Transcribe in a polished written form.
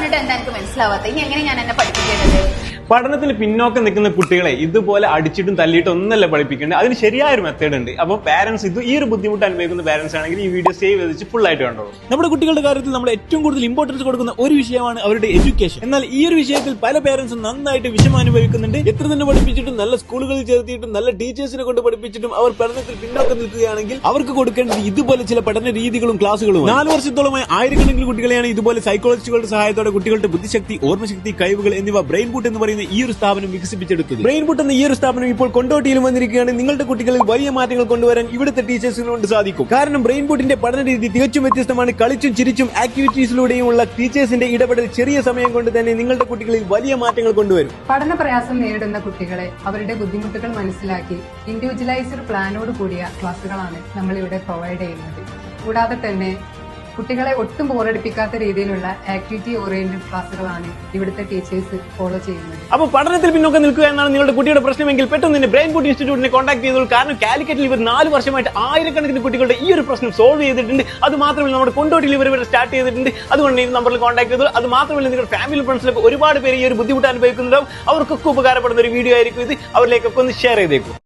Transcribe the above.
പറഞ്ഞിട്ട് എന്താ എനിക്ക് മനസ്സിലാവാത്ത? ഇനി എങ്ങനെ ഞാൻ എന്നെ പഠിപ്പിക്കേണ്ടത്? പഠനത്തിൽ പിന്നോക്കം നിൽക്കുന്ന കുട്ടികളെ ഇതുപോലെ അടിച്ചിട്ടും തല്ലിയിട്ടും ഒന്നല്ല പഠിപ്പിക്കേണ്ടത്. അതിന് ശരിയായ ഒരു മെത്തേഡ് ഉണ്ട്. അപ്പോൾ പാരന്റ്സ് ഈ ഒരു ബുദ്ധിമുട്ട് അനുഭവിക്കുന്ന പാരന്റ്സ് ആണെങ്കിൽ ഈ വീഡിയോ സേവ് ചെയ്ത് ഫുൾ ആയിട്ട് കണ്ടോളൂ. നമ്മുടെ കുട്ടികളുടെ കാര്യത്തിൽ നമ്മൾ ഏറ്റവും കൂടുതൽ ഇമ്പോർട്ടൻസ് കൊടുക്കുന്ന ഒരു വിഷയമാണ് അവരുടെ എഡ്യൂക്കേഷൻ. എന്നാൽ ഈ ഒരു വിഷയത്തിൽ പല പേരന്റ്സും നന്നായിട്ട് വിഷമം അനുഭവിക്കുന്നുണ്ട്. എത്ര തന്നെ പഠിപ്പിച്ചിട്ടും നല്ല സ്കൂളുകളിൽ ചേർത്തിയിട്ടും നല്ല ടീച്ചേഴ്സിനെ കൊണ്ട് പഠിപ്പിച്ചിട്ടും അവർ പഠനത്തിൽ പിന്നോക്കം നിൽക്കുകയാണെങ്കിൽ അവർക്ക് കൊടുക്കേണ്ടത് ഇതുപോലെ ചില പഠന രീതികളും ക്ലാസുകളും. 4 വർഷത്തോളമായി ആയിരക്കണക്കിന് കുട്ടികളെയാണ് ഇതുപോലെ സൈക്കോളജിസ്റ്റുകളുടെ സഹായത്തോടെ കുട്ടികളുടെ ബുദ്ധിശക്തി, ഓർമ്മശക്തി, കഴിവുകൾ എന്നിവ ബ്രെയിൻ ബൂട്ട് എന്ന് പറയുന്ന ഈ ഒരു സ്ഥാപനം വികസിപ്പിച്ചെടുത്തത്. ബ്രെയിൻ ബൂട്ട് എന്ന ഈ ഒരു സ്ഥാപനം ഇപ്പോൾ കൊണ്ടോട്ടിയിലും വന്നിരിക്കുകയാണ്. നിങ്ങളുടെ കുട്ടികളിൽ വലിയ മാറ്റങ്ങൾ കൊണ്ടുവരാൻ ഇവിടുത്തെ ടീച്ചേഴ്സിനെ കൊണ്ട് സാധിക്കും. കാരണം ബ്രെയിൻ ബൂട്ടിന്റെ പഠന രീതി തികച്ചും വ്യത്യസ്തമാണ്. കളിച്ചും ചിരിച്ചും ആക്ടിവിറ്റീസിലൂടെയുമുള്ള ടീച്ചേഴ്സിന്റെ ഇടപെടൽ ചെറിയ സമയം കൊണ്ട് തന്നെ നിങ്ങളുടെ കുട്ടികളിൽ വലിയ മാറ്റങ്ങൾ കൊണ്ടുവരും. പഠന പ്രയാസം നേരിടുന്ന കുട്ടികളെ അവരുടെ ബുദ്ധിമുട്ടുകൾ മനസ്സിലാക്കി ഇൻഡിവിജ്വലൈസ്ഡ് പ്ലാനോട് കൂടിയ ക്ലാസുകളാണ് നമ്മൾ ഇവിടെ പ്രൊവൈഡ് ചെയ്യുന്നത്. കൂടാതെ തന്നെ കുട്ടികളെ ഒട്ടും ബോറടിപ്പിക്കാത്ത രീതിയിലുള്ള ആക്ടിവിറ്റി ഓറിയന്റഡ് ക്ലാസുകളാണ് ഇവിടുത്തെ ടീച്ചേഴ്സ് ഫോളോ ചെയ്യുന്നത്. അപ്പോൾ പഠനത്തിൽ പിന്നോക്കം നിൽക്കുക എന്നാണ് നിങ്ങളുടെ കുട്ടിയുടെ പ്രശ്നമെങ്കിൽ പെട്ടെന്ന് തന്നെ ബ്രെയിൻ ബൂട്ട് ഇൻസ്റ്റിറ്റ്യൂട്ടിനെ കോൺടാക്ട് ചെയ്തോളൂ. കാരണം കാലിക്കറ്റിൽ ഇവർ 4 വർഷമായിട്ട് ആയിരക്കണക്കിന് കുട്ടികളുടെ ഈ ഒരു പ്രശ്നം സോൾവ് ചെയ്തിട്ടുണ്ട്. അത് മാത്രമല്ല നമ്മുടെ കൊണ്ടോട്ടിയിൽ ഇവർ സ്റ്റാർട്ട് ചെയ്തിട്ടുണ്ട്. അതുകൊണ്ട് ഈ നമ്പറിൽ കോൺടാക്ട് ചെയ്തോളൂ. അത് മാത്രമല്ല നിങ്ങളുടെ ഫാമിലി ഫ്രണ്ട്സിലൊക്കെ ഒരുപാട് പേര് ഈ ഒരു ബുദ്ധിമുട്ട് അനുഭവിക്കുന്നുണ്ടാവും. അവർക്കൊക്കെ ഉപകാരപ്പെടുന്ന ഒരു വീഡിയോ ആയിരിക്കും ഇത്. അവരിലേക്കൊക്കെ ഒന്ന് ഷെയർ ചെയ്തേക്കും.